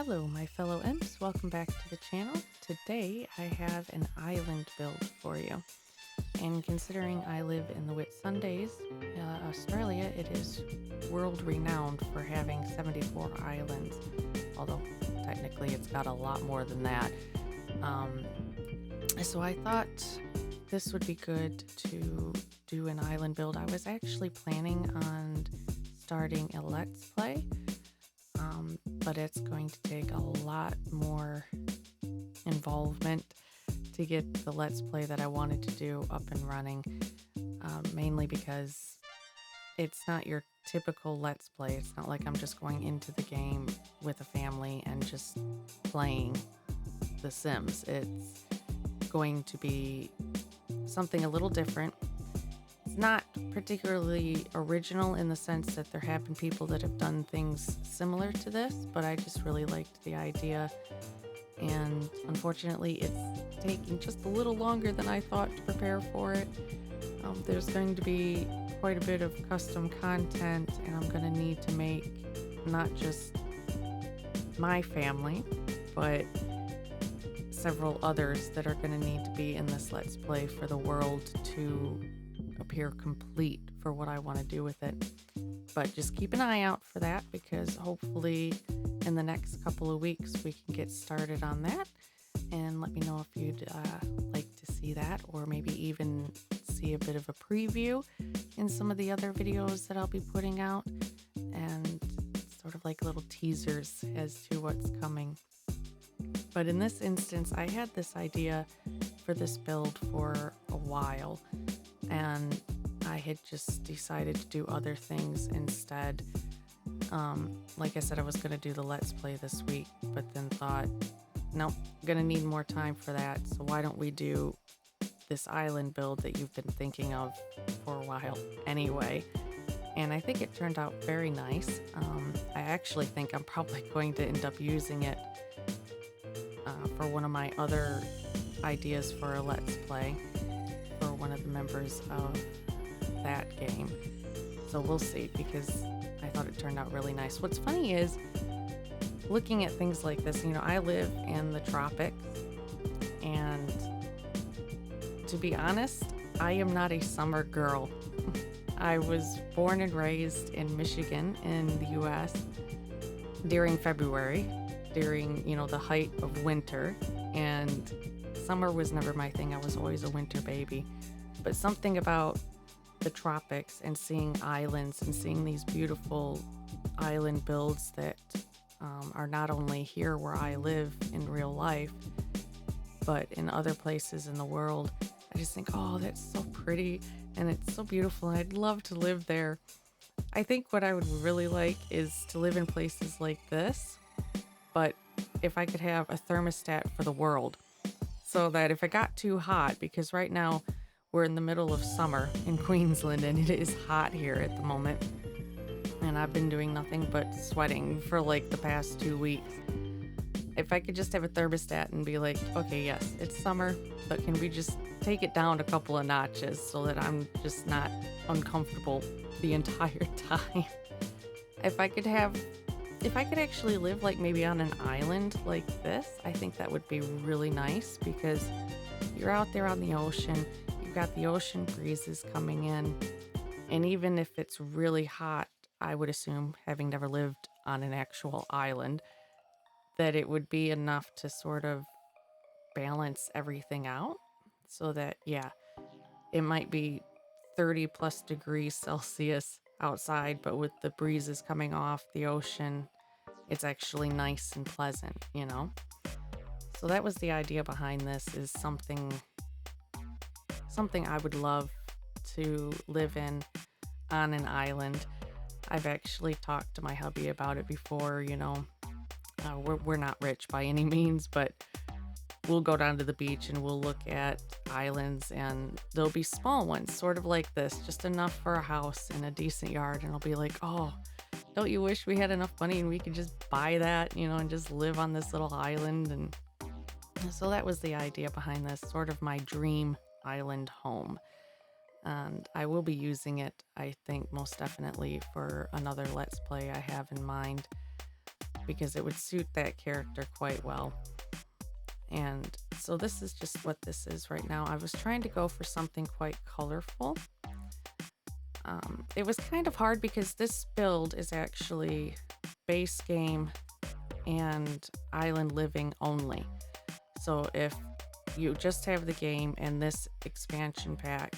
Hello, my fellow imps. Welcome back to the channel. Today, I have an island build for you. And considering I live in the Whitsundays, Australia, it is world-renowned for having 74 islands. Although, technically, it's got a lot more than that. So I thought this would be good to do an island build. I was actually planning on starting a Let's Play. But it's going to take a lot more involvement to get the Let's Play that I wanted to do up and running, mainly because it's not your typical Let's Play. It's not like I'm just going into the game with a family and just playing The Sims. It's going to be something a little different. It's not particularly original in the sense that there have been people that have done things similar to this, but I just really liked the idea, and unfortunately it's taking just a little longer than I thought to prepare for it. There's going to be quite a bit of custom content, and I'm going to need to make not just my family, but several others that are going to need to be in this Let's Play for the world to appear complete for what I want to do with it. But just keep an eye out for that, because hopefully in the next couple of weeks we can get started on that. And let me know if you'd like to see that, or maybe even see a bit of a preview in some of the other videos that I'll be putting out, and sort of like little teasers as to what's coming. But in this instance, I had this idea for this build for a while, and I had just decided to do other things instead. Like I said, I was going to do the Let's Play this week, but then thought, nope, I'm going to need more time for that, so why don't we do this island build that you've been thinking of for a while anyway. And I think it turned out very nice. I actually think I'm probably going to end up using it for one of my other ideas for a Let's Play for one of the members of that game. So we'll see, because I thought it turned out really nice. What's funny is, looking at things like this, you know, I live in the tropics, and to be honest, I am not a summer girl. I was born and raised in Michigan in the US during February, during, you know, the height of winter, and summer was never my thing. I was always a winter baby. But something about the tropics and seeing islands and seeing these beautiful island builds that are not only here where I live in real life, but in other places in the world, I just think, oh, that's so pretty and it's so beautiful, and I'd love to live there. I think what I would really like is to live in places like this, but if I could have a thermostat for the world, so that if it got too hot, because right now we're in the middle of summer in Queensland and it is hot here at the moment, and I've been doing nothing but sweating for like the past 2 weeks. If I could just have a thermostat and be like, okay, yes, it's summer, but can we just take it down a couple of notches so that I'm just not uncomfortable the entire time? If I could actually live like maybe on an island like this, I think that would be really nice, because you're out there on the ocean, you've got the ocean breezes coming in, and even if it's really hot, I would assume, having never lived on an actual island, that it would be enough to sort of balance everything out, so that, yeah, it might be 30 plus degrees Celsius outside, but with the breezes coming off the ocean, it's actually nice and pleasant, you know? So that was the idea behind this, is something I would love to live in on an island. I've actually talked to my hubby about it before, you know. We're not rich by any means, but we'll go down to the beach and we'll look at islands, and there'll be small ones, sort of like this, just enough for a house and a decent yard, and I'll be like, oh, don't you wish we had enough money and we could just buy that, you know, and just live on this little island? And so that was the idea behind this, sort of my dream island home. And I will be using it, I think, most definitely for another Let's Play I have in mind. because it would suit that character quite well. And so this is just what this is right now. I was trying to go for something quite colorful. It was kind of hard because this build is actually base game and island living only. So if you just have the game and this expansion pack,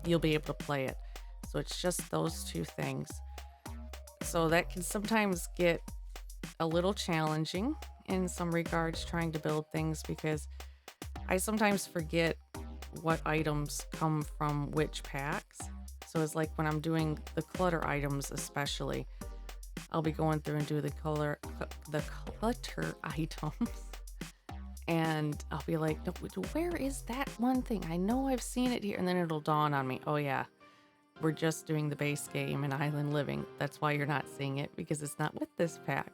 you'll be able to play it. So it's just those two things. So that can sometimes get a little challenging in some regards trying to build things, because I sometimes forget what items come from which packs. So it's like when I'm doing the clutter items especially, I'll be going through and do the clutter items and I'll be like, no, where is that one thing? I know I've seen it here. And then it'll dawn on me, oh yeah, we're just doing the base game and island living. That's why you're not seeing it, because it's not with this pack.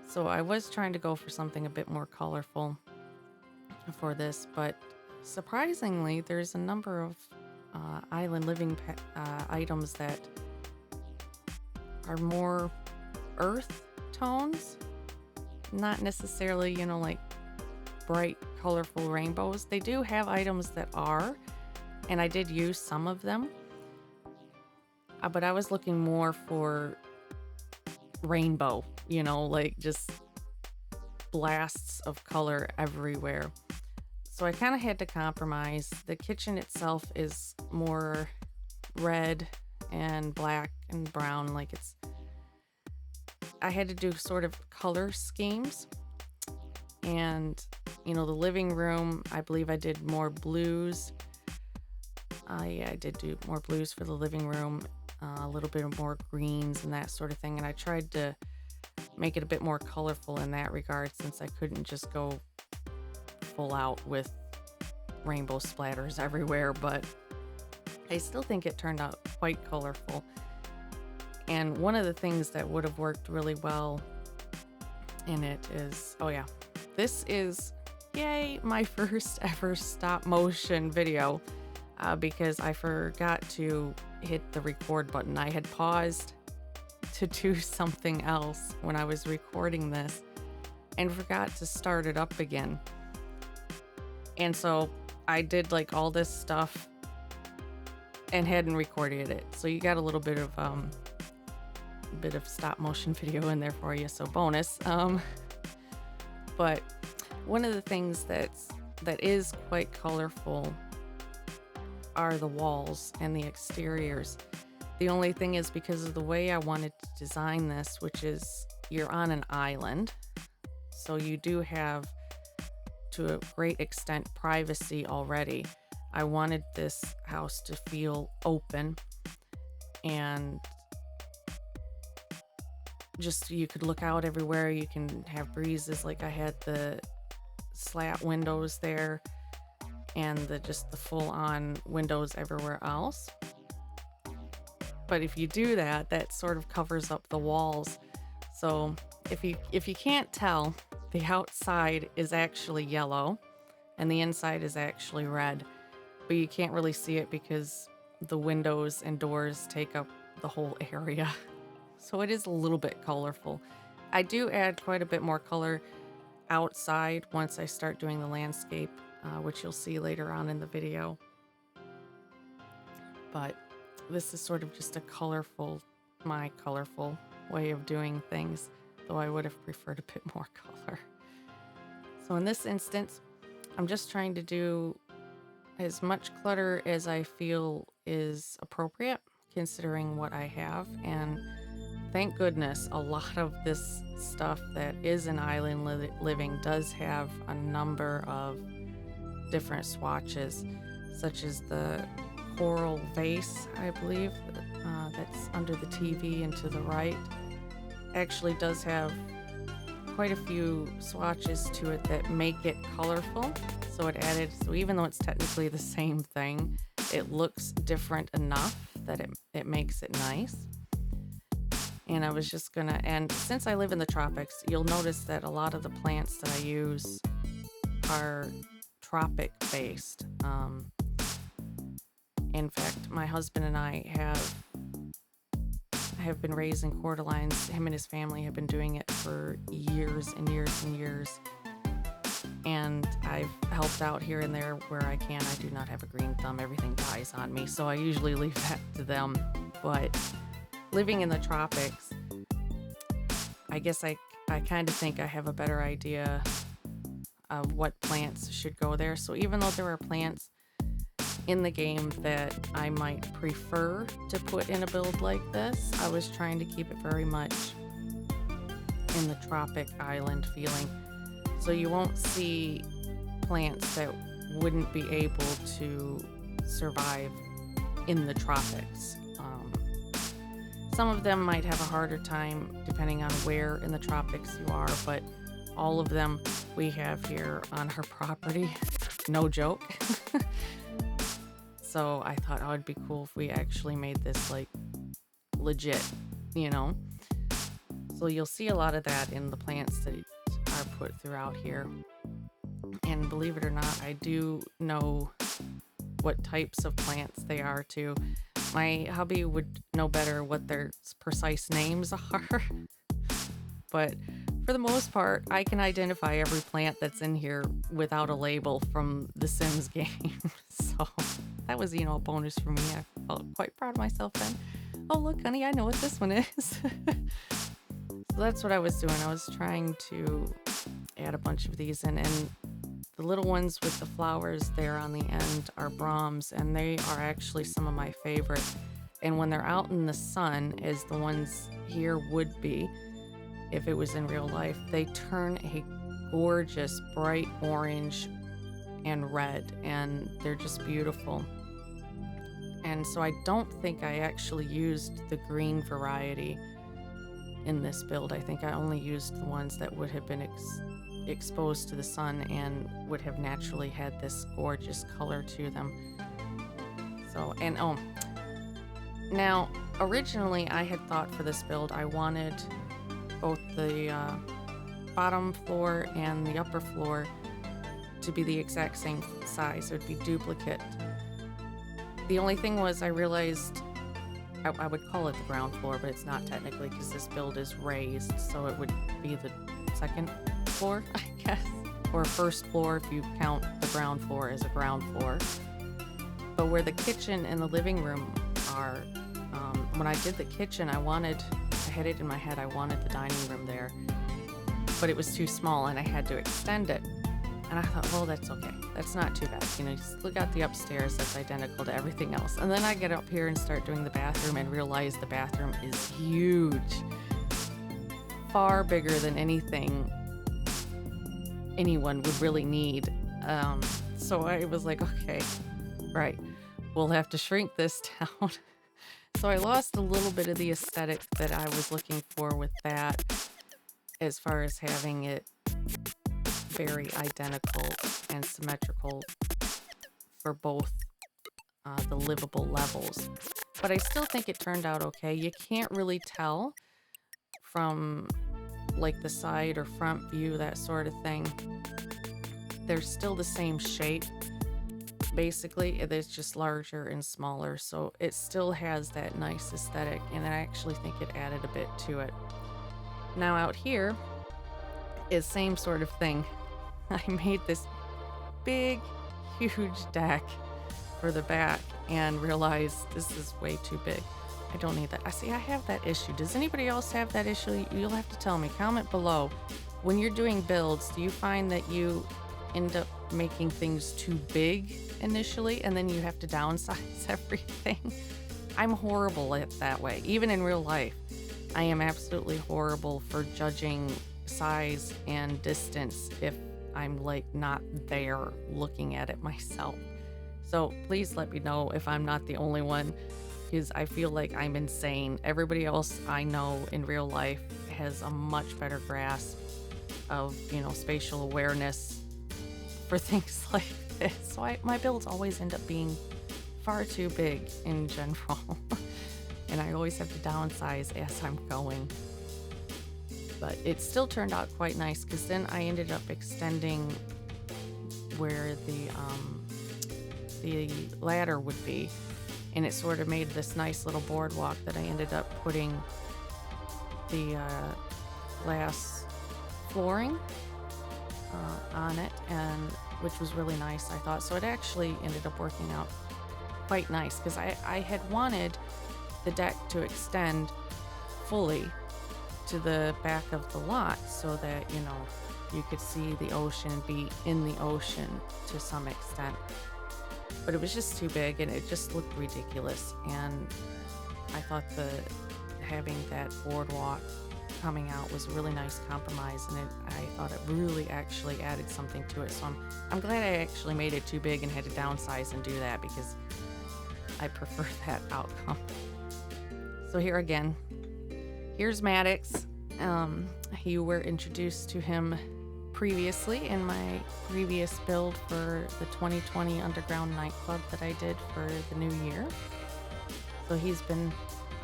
So I was trying to go for something a bit more colorful for this, but surprisingly, there's a number of island living items that are more earth tones, not necessarily, like bright, colorful rainbows. They do have items that are, and I did use some of them, but I was looking more for rainbow, like just blasts of color everywhere. So I kind of had to compromise. The kitchen itself is more red and black and brown, I had to do sort of color schemes. And the living room, I believe I did more blues. Yeah, I did do more blues for the living room, a little bit more greens and that sort of thing. And I tried to make it a bit more colorful in that regard, since I couldn't just go full out with rainbow splatters everywhere, but I still think it turned out quite colorful. And one of the things that would have worked really well in it is, oh yeah, this is, yay, my first ever stop motion video, because I forgot to hit the record button. I had paused to do something else when I was recording this and forgot to start it up again. And so I did all this stuff and hadn't recorded it. So you got a little bit of stop motion video in there for you, so bonus. But one of the things that is quite colorful are the walls and the exteriors. The only thing is, because of the way I wanted to design this, which is you're on an island, so you do have, to a great extent, privacy already. I wanted this house to feel open and just, you could look out everywhere. You can have breezes. I had the slat windows there and the full-on windows everywhere else. But if you do that, that sort of covers up the walls. So if you can't tell, the outside is actually yellow and the inside is actually red, but you can't really see it because the windows and doors take up the whole area. So it is a little bit colorful. I do add quite a bit more color outside once I start doing the landscape, which you'll see later on in the video. But this is sort of just my colorful way of doing things, though I would have preferred a bit more color. So in this instance, I'm just trying to do as much clutter as I feel is appropriate, considering what I have. And thank goodness a lot of this stuff that is in island living does have a number of different swatches, such as the coral vase, I believe, that's under the TV and to the right, actually does have quite a few swatches to it that make it colorful. So even though it's technically the same thing, it looks different enough that it makes it nice. And I was just and since I live in the tropics, you'll notice that a lot of the plants that I use are tropic based. In fact, my husband and I have been raising cordylines. Him and his family have been doing it for years and years and years. And I've helped out here and there where I can. I do not have a green thumb. Everything dies on me, so I usually leave that to them. But living in the tropics, I guess I kind of think I have a better idea of what plants should go there. So even though there are plants in the game that I might prefer to put in a build like this, I was trying to keep it very much in the tropic island feeling. So you won't see plants that wouldn't be able to survive in the tropics. Some of them might have a harder time depending on where in the tropics you are, but all of them we have here on our property. No joke. So I thought, oh, it'd be cool if we actually made this like legit, you know? So you'll see a lot of that in the plants that are put throughout here. And believe it or not, I do know what types of plants they are too. My hubby would know better what their precise names are. But for the most part, I can identify every plant that's in here without a label from the Sims game. So that was, a bonus for me. I felt quite proud of myself then. Oh, look, honey, I know what this one is. So that's what I was doing. I was trying to add a bunch of these in, and the little ones with the flowers there on the end are Brahms, and they are actually some of my favorite. And when they're out in the sun, as the ones here would be, if it was in real life, they turn a gorgeous bright orange and red, and they're just beautiful. And so I don't think I actually used the green variety in this build. I think I only used the ones that would have been exposed to the sun and would have naturally had this gorgeous color to them. So, and now originally I had thought for this build I wanted both the bottom floor and the upper floor to be the exact same size. It would be duplicate. The only thing was I realized I would call it the ground floor, but it's not technically because this build is raised, so it would be the second floor, I guess, or first floor if you count the ground floor as a ground floor. But where the kitchen and the living room are, when I did the kitchen, I had it in my head, I wanted the dining room there, but it was too small and I had to extend it. And I thought, well, that's okay. That's not too bad. You still got the upstairs that's identical to everything else. And then I get up here and start doing the bathroom and realize the bathroom is huge. Far bigger than anything anyone would really need. So I was like, okay, right. We'll have to shrink this down. So I lost a little bit of the aesthetic that I was looking for with that, as far as having it very identical and symmetrical for both the livable levels. But I still think it turned out okay. You can't really tell from like the side or front view, that sort of thing. They're still the same shape. Basically, it's just larger and smaller, so it still has that nice aesthetic, and I actually think it added a bit to it. Now out here is same sort of thing. I made this big, huge deck for the back and realized this is way too big. I don't need that. I have that issue. Does anybody else have that issue? You'll have to tell me. Comment below. When you're doing builds, do you find that you end up making things too big initially and then you have to downsize everything? I'm horrible at that way. Even in real life, I am absolutely horrible for judging size and distance if I'm like not there looking at it myself. So please let me know if I'm not the only one, because I feel like I'm insane. Everybody else I know in real life has a much better grasp of, spatial awareness for things like this. So my builds always end up being far too big in general. And I always have to downsize as I'm going. But it still turned out quite nice, because then I ended up extending where the ladder would be, and it sort of made this nice little boardwalk that I ended up putting the glass flooring on it, and which was really nice, I thought. So it actually ended up working out quite nice, because I had wanted the deck to extend fully to the back of the lot so that, you know, you could see the ocean and be in the ocean to some extent. But it was just too big and it just looked ridiculous. And I thought having that boardwalk coming out was a really nice compromise, and I thought it really actually added something to it. So I'm glad I actually made it too big and had to downsize and do that, because I prefer that outcome. So here again, here's Maddox. You were introduced to him previously in my previous build for the 2020 underground nightclub that I did for the new year. So he's been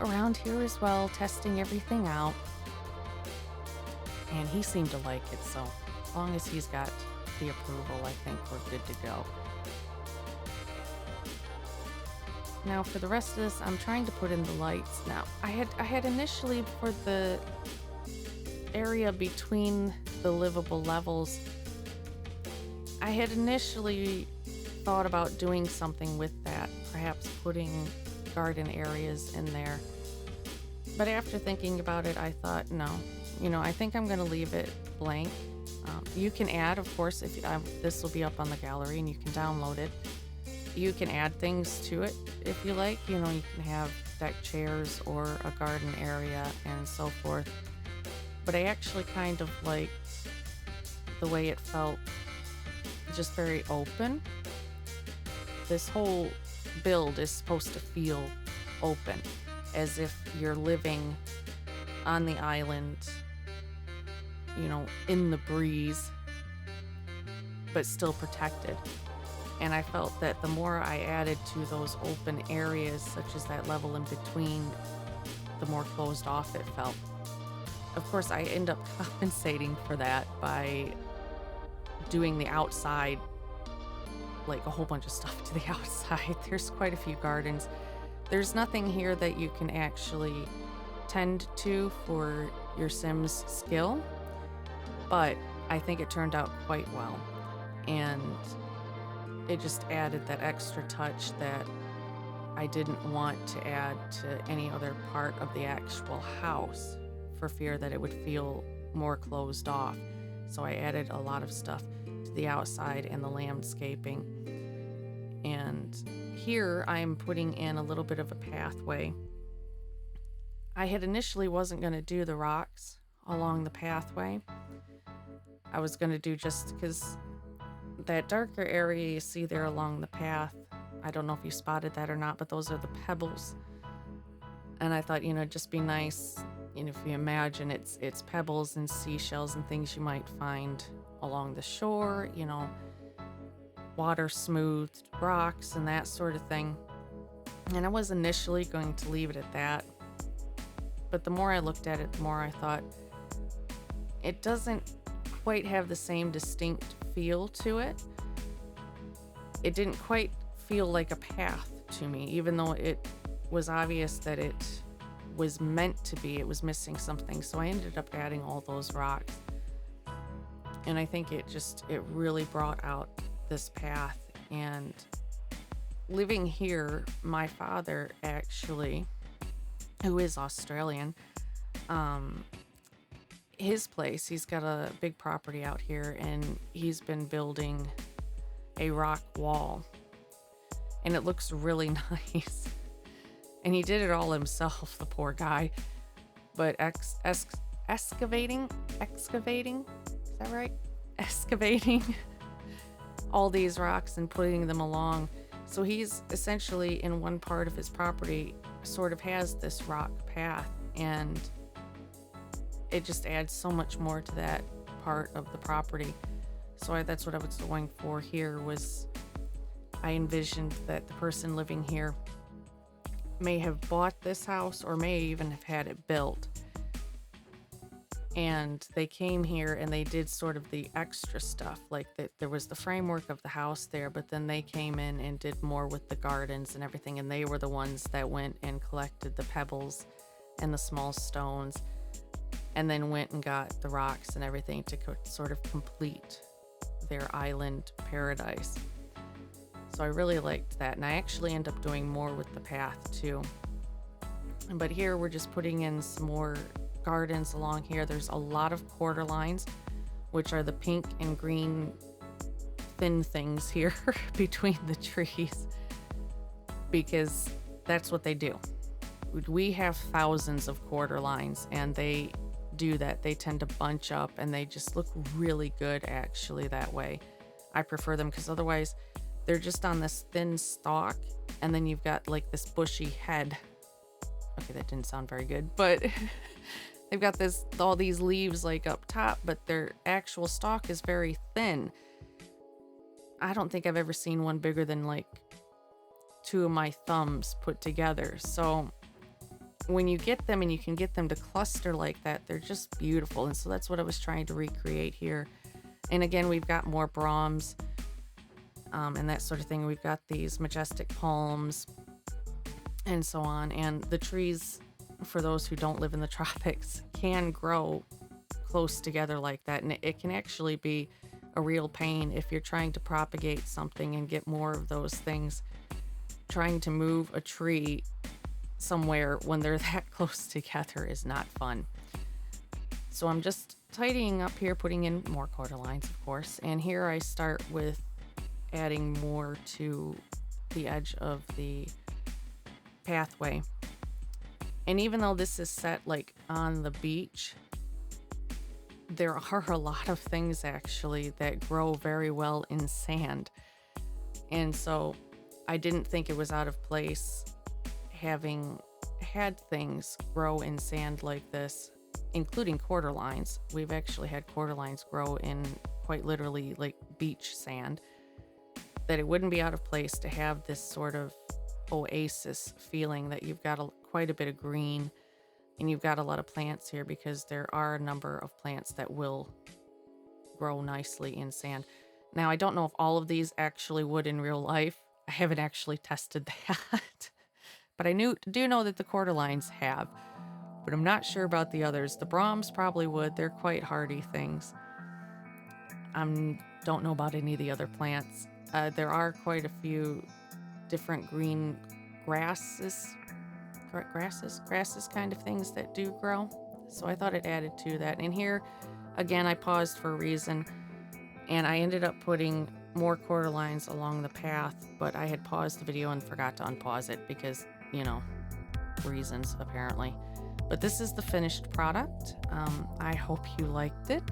around here as well, testing everything out, and he seemed to like it. So as long as he's got the approval, I think we're good to go. Now for the rest of this, I'm trying to put in the lights. Now I had initially, for the area between the livable levels, I had initially thought about doing something with that, perhaps putting garden areas in there. But after thinking about it, I thought, no, I think I'm going to leave it blank. You can add, of course, if this will be up on the gallery and you can download it. You can add things to it if you like. You can have deck chairs or a garden area and so forth. But I actually kind of liked the way it felt, just very open. This whole build is supposed to feel open, as if you're living on the island, in the breeze, but still protected. And I felt that the more I added to those open areas, such as that level in between, the more closed off it felt. Of course, I end up compensating for that by doing the outside, like a whole bunch of stuff to the outside. There's quite a few gardens. There's nothing here that you can actually tend to for your Sims skill, but I think it turned out quite well. And it just added that extra touch that I didn't want to add to any other part of the actual house, for fear that it would feel more closed off. So I added a lot of stuff to the outside and the landscaping. And here I'm putting in a little bit of a pathway. I had initially wasn't going to do the rocks along the pathway. I was going to do, just because that darker area you see there along the path, I don't know if you spotted that or not, but those are the pebbles. And I thought, just be nice. If you imagine it's pebbles and seashells and things you might find along the shore, water smoothed rocks and that sort of thing. And I was initially going to leave it at that. But the more I looked at it, the more I thought it doesn't quite have the same distinct feel to it. It didn't quite feel like a path to me, even though it was obvious that it was meant to be. It was missing something. So I ended up adding all those rocks. And I think it really brought out this path. And living here, my father actually, who is Australian, his place, he's got a big property out here, and he's been building a rock wall, and it looks really nice. And he did it all himself, the poor guy. But excavating, is that right? Excavating all these rocks and putting them along. So he's essentially, in one part of his property, sort of has this rock path, and it just adds so much more to that part of the property. So that's what I was going for here. Was I envisioned that the person living here may have bought this house, or may even have had it built. And they came here and they did sort of the extra stuff. Like there was the framework of the house there, but then they came in and did more with the gardens and everything. And they were the ones that went and collected the pebbles and the small stones, and then went and got the rocks and everything to sort of complete their island paradise. So I really liked that. And I actually end up doing more with the path too. But here we're just putting in some more gardens along here. There's a lot of quarter lines, which are the pink and green thin things here between the trees, because that's what they do. We have thousands of quarter lines, and they do that. They tend to bunch up, and they just look really good actually that way. I prefer them because otherwise they're just on this thin stalk, and then you've got like this bushy head. Okay, that didn't sound very good, but they've got all these leaves like up top, but their actual stalk is very thin. I don't think I've ever seen one bigger than like 2 of my thumbs put together. So when you get them and you can get them to cluster like that, they're just beautiful. And so that's what I was trying to recreate here. And again, we've got more Brahms and that sort of thing. We've got these majestic palms and so on. And the trees, for those who don't live in the tropics, can grow close together like that. And it can actually be a real pain if you're trying to propagate something and get more of those things. Trying to move a tree somewhere when they're that close together is not fun. So I'm just tidying up here, putting in more quarter lines, of course. And here I start with adding more to the edge of the pathway. And even though this is set like on the beach, there are a lot of things actually that grow very well in sand. And so I didn't think it was out of place having had things grow in sand like this, including quarter lines. We've actually had quarter lines grow in quite literally like beach sand, that it wouldn't be out of place to have this sort of oasis feeling that you've got quite a bit of green and you've got a lot of plants here, because there are a number of plants that will grow nicely in sand. Now, I don't know if all of these actually would in real life. I haven't actually tested that, but I do know that the quarter lines have, but I'm not sure about the others. The Brahms probably would. They're quite hardy things. I don't know about any of the other plants. There are quite a few different green grasses kind of things that do grow. So I thought it added to that. And here, again, I paused for a reason, and I ended up putting more quarter lines along the path, but I had paused the video and forgot to unpause it because, reasons apparently. But this is the finished product. I hope you liked it,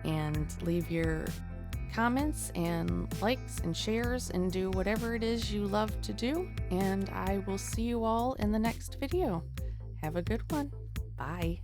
and leave your comments and likes and shares and do whatever it is you love to do. And I will see you all in the next video. Have a good one. Bye.